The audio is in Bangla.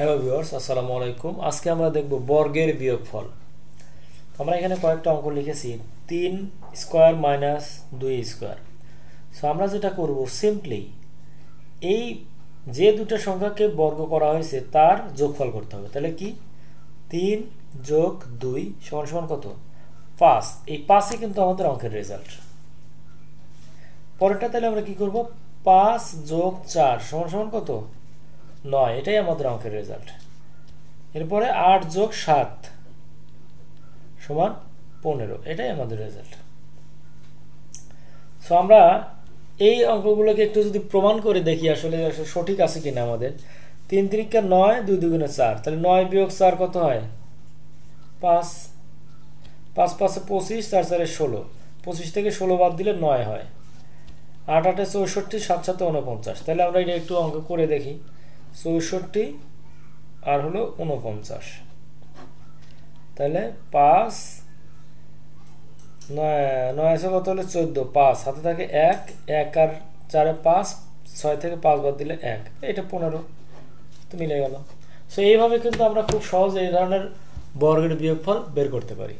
হ্যালো ভিউয়ার্স, আসসালামু আলাইকুম। আজকে আমরা দেখব বর্গের বিয়োগফল। আমরা এখানে কয়েকটা অঙ্ক লিখেছি, 3 স্কয়ার মাইনাস 2 স্কয়ার। সো আমরা যেটা করব, সিম্পলি এই যে দুটো সংখ্যাকে বর্গ করা হয়েছে তার যোগফল করতে হবে। তাহলে কি 3 যোগ 2 সমান সমান কত? 5। এই 5ই কিন্তু আমাদের অঙ্কের রেজাল্ট। পরেরটা তাহলে আমরা কি করব, 5 যোগ 4 সমান সমান কত? 9। এটাই আমাদের অঙ্কের রেজাল্ট। এরপরে 8 যোগ 7 সমান 15। এটাই আমাদের রেজাল্ট। সো আমরা এই অঙ্কগুলোকে একটু যদি প্রমাণ করে দেখি আসলে সঠিক আছে কিনা আমাদের। 3 3 9, 2 2 4। তাহলে 9 বিয়োগ 4 কত হয়? 5। 5 5 25, 4 4 16। 25 থেকে 16 বাদ দিলে 9 হয়। 8 8 64, 7 7 49। তাহলে আমরা এটা একটু অঙ্ক করে দেখি। 64 আর হলো 49। তাহলে 5 9 আছে কত হলে 14। 5 হাতে থাকে 1 1 আর 4 5, 6 থেকে 5 বাদ দিলে 1, এটা 15। তো মিলে গেল। সো এইভাবে কিন্তু আমরা খুব সহজে এই ধরনের বর্গের বিয়োগফল বের করতে পারি।